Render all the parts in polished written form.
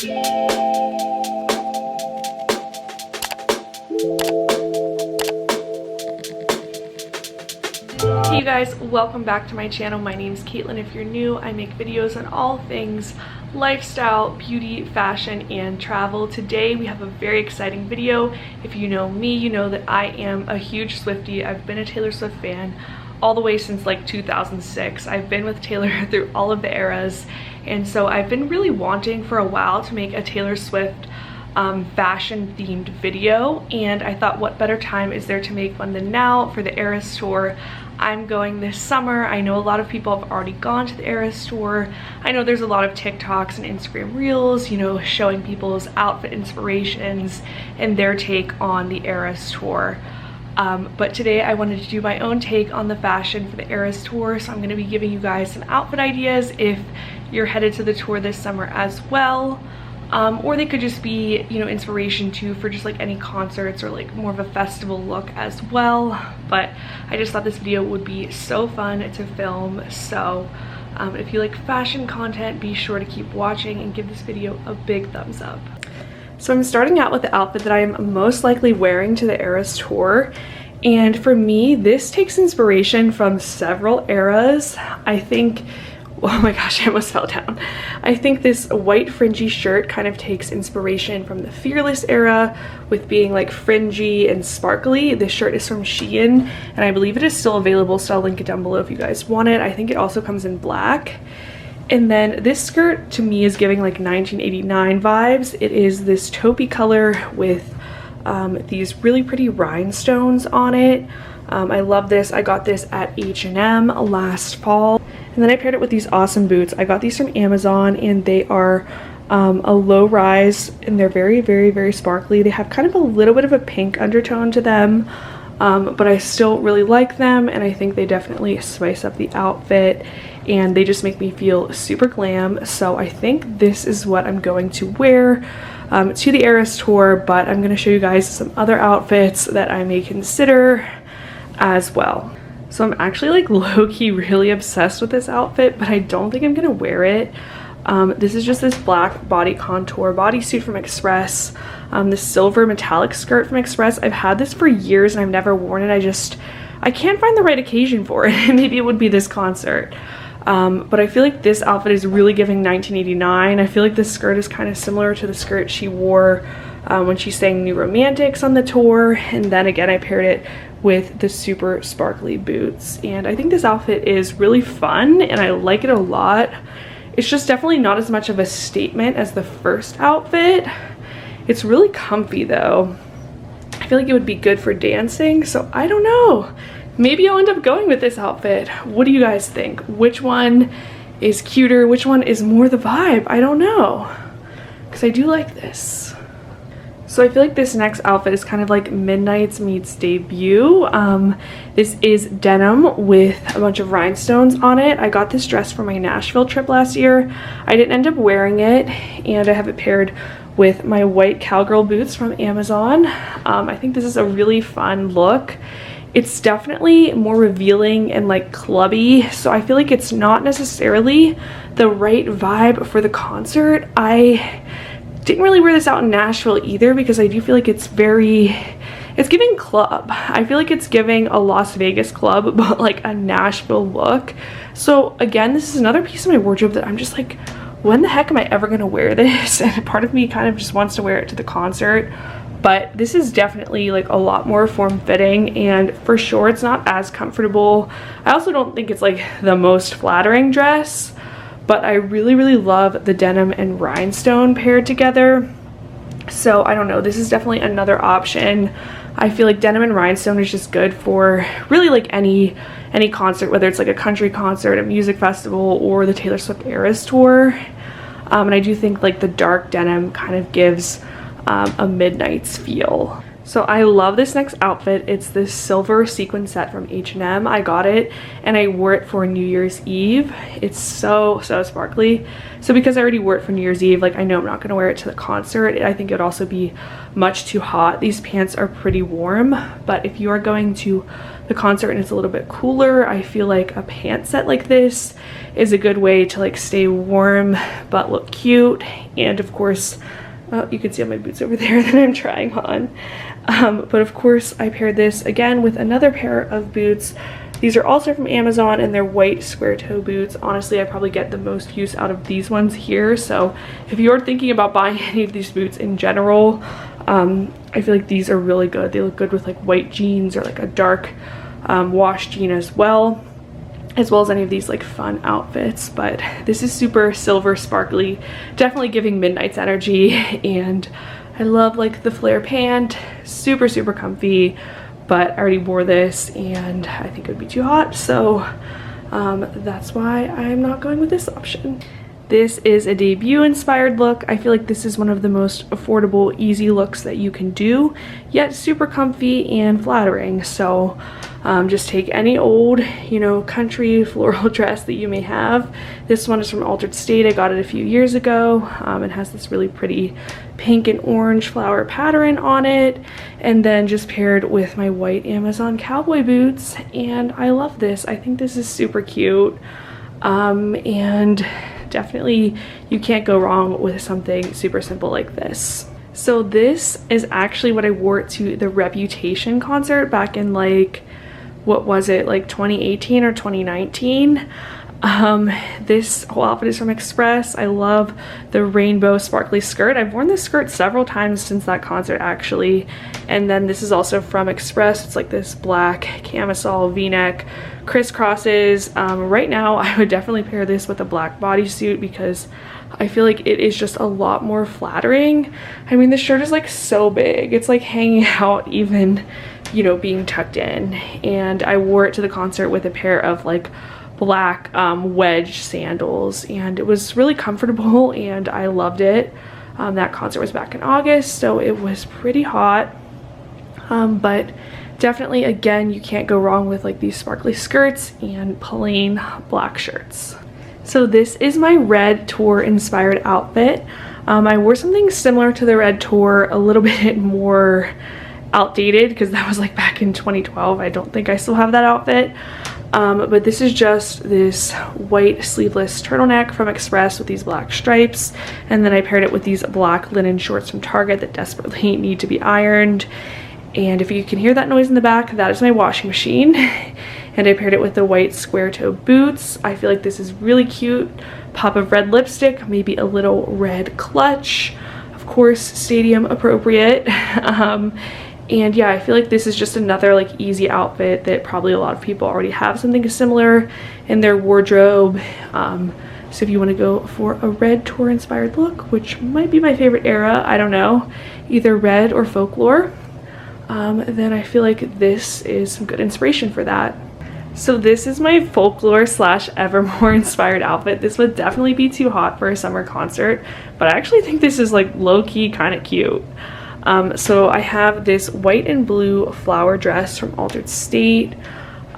Hey you guys, welcome back to my channel. My name is Caitlin. If you're new, I make videos on all things lifestyle, beauty, fashion, and travel. Today we have a very exciting video. If you know me, you know that I am a huge Swiftie. I've been a Taylor Swift fan all the way since like 2006. I've been with Taylor through all of the eras, and so I've been really wanting for a while to make a Taylor Swift fashion themed video, and I thought what better time is there to make one than now for the Eras tour. I'm going this summer. I know a lot of people have already gone to the Eras tour. I know there's a lot of TikToks and Instagram reels, you know, showing people's outfit inspirations and their take on the Eras tour. But today I wanted to do my own take on the fashion for the Eras tour, so I'm going to be giving you guys some outfit ideas if you're headed to the tour this summer as well. Or they could just be, you know, inspiration too for just like any concerts or like more of a festival look as well. But I just thought this video would be so fun to film. So if you like fashion content, be sure to keep watching and give this video a big thumbs up. So I'm starting out with the outfit that I am most likely wearing to the Eras tour. And for me, this takes inspiration from several eras. I think, oh my gosh, I almost fell down. I think this white fringy shirt kind of takes inspiration from the Fearless era with being like fringy and sparkly. This shirt is from Shein, and I believe it is still available, so I'll link it down below if you guys want it. I think it also comes in black. And then this skirt to me is giving like 1989 vibes. It is this taupey color with these really pretty rhinestones on it. I love this. I got this at H&M last fall. And then I paired it with these awesome boots. I got these from Amazon, and they are a low rise, and they're very, very, very sparkly. They have kind of a little bit of a pink undertone to them, but I still really like them, and I think they definitely spice up the outfit, and they just make me feel super glam. So I think this is what I'm going to wear to the Eras tour, but I'm going to show you guys some other outfits that I may consider as well. So I'm actually like low-key really obsessed with this outfit, but I don't think I'm gonna wear it. This is just this black body contour bodysuit from Express, this silver metallic skirt from Express. I've had this for years and I've never worn it. I can't find the right occasion for it. Maybe it would be this concert. But I feel like this outfit is really giving 1989. I feel like this skirt is kind of similar to the skirt she wore when she sang New Romantics on the tour, and then again I paired it with the super sparkly boots, and I think this outfit is really fun and I like it a lot. It's just definitely not as much of a statement as the first outfit. It's really comfy though. I feel like it would be good for dancing, so I don't know. Maybe I'll end up going with this outfit. What do you guys think? Which one is cuter? Which one is more the vibe? I don't know, because I do like this. So I feel like this next outfit is kind of like Midnight's meets Debut. This is denim with a bunch of rhinestones on it. I got this dress for my Nashville trip last year. I didn't end up wearing it, and I have it paired with my white cowgirl boots from Amazon. I think this is a really fun look. It's definitely more revealing and like clubby, so I feel like it's not necessarily the right vibe for the concert. I didn't really wear this out in Nashville either because I do feel like it's giving club. I feel like it's giving a Las Vegas club, but like a Nashville look. So again, this is another piece of my wardrobe that I'm just like, when the heck am I ever gonna wear this? And part of me kind of just wants to wear it to the concert. But this is definitely like a lot more form-fitting, and for sure it's not as comfortable. I also don't think it's like the most flattering dress, but I really, really love the denim and rhinestone paired together. So I don't know, this is definitely another option. I feel like denim and rhinestone is just good for really like any concert, whether it's like a country concert, a music festival, or the Taylor Swift Eras tour. And I do think like the dark denim kind of gives a Midnight's feel. So I love this next outfit. It's this silver sequin set from H&M. I got it and I wore it for New Year's Eve. It's so sparkly. So because I already wore it for New Year's Eve, like I know I'm not gonna wear it to the concert. I think it would also be much too hot. These pants are pretty warm, but if you are going to the concert and it's a little bit cooler, I feel like a pant set like this is a good way to like stay warm but look cute. And of course, you can see all my boots over there that I'm trying on. But of course I paired this again with another pair of boots. These are also from Amazon and they're white square toe boots. Honestly, I probably get the most use out of these ones here. So if you're thinking about buying any of these boots in general, I feel like these are really good. They look good with like white jeans or like a dark wash jean as well as any of these like fun outfits. But this is super silver sparkly, definitely giving Midnight's energy. And I love like the flare pant, super comfy, but I already wore this and I think it would be too hot, so that's why I'm not going with this option. This is a debut inspired look. I feel like this is one of the most affordable, easy looks that you can do, yet super comfy and flattering. So just take any old, you know, country floral dress that you may have. This one is from Altered State. I got it a few years ago. It has this really pretty pink and orange flower pattern on it, and then just paired with my white Amazon cowboy boots, and I love this. I think this is super cute, and definitely you can't go wrong with something super simple like this. So this is actually what I wore to the Reputation concert back in like, what was it, like 2018 or 2019. This whole outfit is from Express. I love the rainbow sparkly skirt. I've worn this skirt several times since that concert actually. And then this is also from Express. It's like this black camisole v-neck, crisscrosses. Right now I would definitely pair this with a black bodysuit because I feel like it is just a lot more flattering. I mean, this shirt is like so big. It's like hanging out even, you know, being tucked in. And I wore it to the concert with a pair of like black wedge sandals, and it was really comfortable and I loved it. That concert was back in August, so it was pretty hot, but definitely, again, you can't go wrong with like these sparkly skirts and plain black shirts. So this is my Red Tour inspired outfit. I wore something similar to the Red Tour, a little bit more outdated because that was like back in 2012. I don't think I still have that outfit. But this is just this white sleeveless turtleneck from Express with these black stripes, and then I paired it with these black linen shorts from Target that desperately need to be ironed. And if you can hear that noise in the back, that is my washing machine. And I paired it with the white square toe boots. I feel like this is really cute. Pop of red lipstick, maybe a little red clutch, of course stadium appropriate. And yeah, I feel like this is just another like easy outfit that probably a lot of people already have something similar in their wardrobe. So if you want to go for a Red Tour inspired look, which might be my favorite era, I don't know, either Red or Folklore, then I feel like this is some good inspiration for that. So this is my Folklore / Evermore inspired outfit. This would definitely be too hot for a summer concert, but I actually think this is like low-key kind of cute. So I have this white and blue flower dress from Altered State.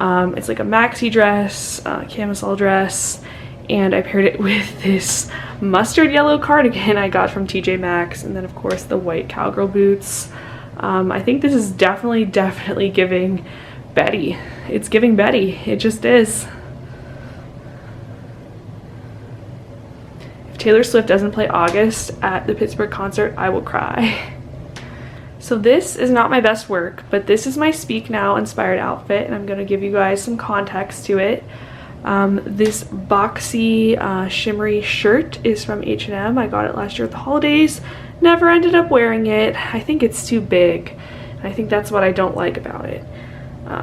It's like a maxi dress, camisole dress, and I paired it with this mustard yellow cardigan I got from TJ Maxx, and then of course the white cowgirl boots. I think this is definitely giving Betty. It's giving Betty. It just is. If Taylor Swift doesn't play August at the Pittsburgh concert, I will cry. So this is not my best work, but this is my Speak Now inspired outfit, and I'm going to give you guys some context to it. This boxy shimmery shirt is from H&M. I got it last year at the holidays. Never ended up wearing it. I think it's too big, and I think that's what I don't like about it.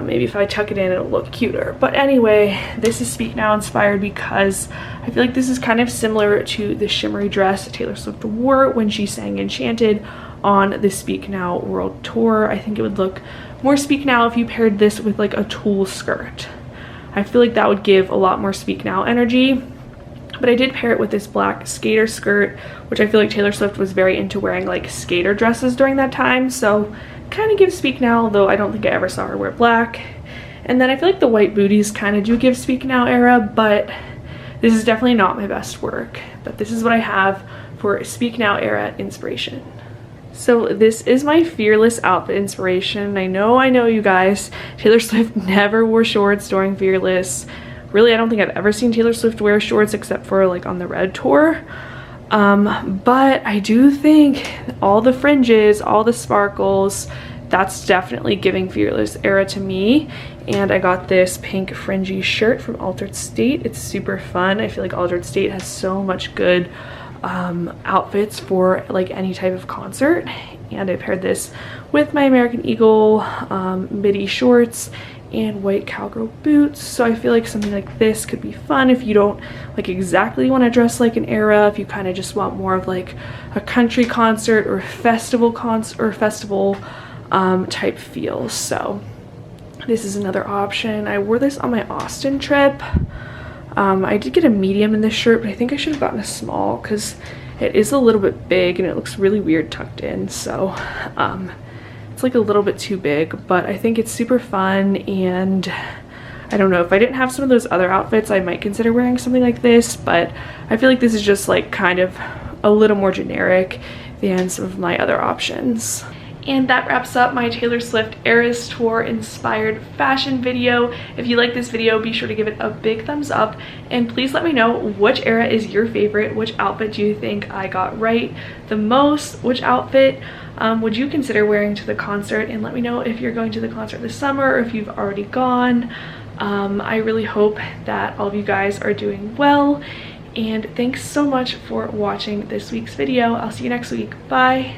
Maybe if I tuck it in, it'll look cuter. But anyway, this is Speak Now inspired because I feel like this is kind of similar to the shimmery dress Taylor Swift wore when she sang Enchanted on the Speak Now World Tour. I think it would look more Speak Now if you paired this with like a tulle skirt. I feel like that would give a lot more Speak Now energy. But I did pair it with this black skater skirt, which I feel like Taylor Swift was very into wearing like skater dresses during that time. So kind of gives Speak Now, though I don't think I ever saw her wear black. And then I feel like the white booties kind of do give Speak Now era, but this is definitely not my best work. But this is what I have for Speak Now era inspiration. So this is my Fearless outfit inspiration. I know you guys, Taylor Swift never wore shorts during Fearless. Really, I don't think I've ever seen Taylor Swift wear shorts except for like on the Red tour. But I do think all the fringes, all the sparkles, that's definitely giving Fearless era to me. And I got this pink fringy shirt from Altered State. It's super fun. I feel like Altered State has so much good outfits for like any type of concert, and I paired this with my American Eagle midi shorts and white cowgirl boots. So I feel like something like this could be fun if you don't like exactly want to dress like an era, if you kind of just want more of like a country concert or festival type feel. So this is another option. I wore this on my Austin trip. I did get a medium in this shirt, but I think I should have gotten a small because it is a little bit big and it looks really weird tucked in. So it's like a little bit too big, but I think it's super fun. And I don't know, if I didn't have some of those other outfits, I might consider wearing something like this, but I feel like this is just like kind of a little more generic than some of my other options. And that wraps up my Taylor Swift Eras Tour inspired fashion video. If you like this video, be sure to give it a big thumbs up, and please let me know which era is your favorite. Which outfit do you think I got right the most? Which outfit would you consider wearing to the concert? And let me know if you're going to the concert this summer or if you've already gone. I really hope that all of you guys are doing well, and thanks so much for watching this week's video. I'll see you next week. Bye.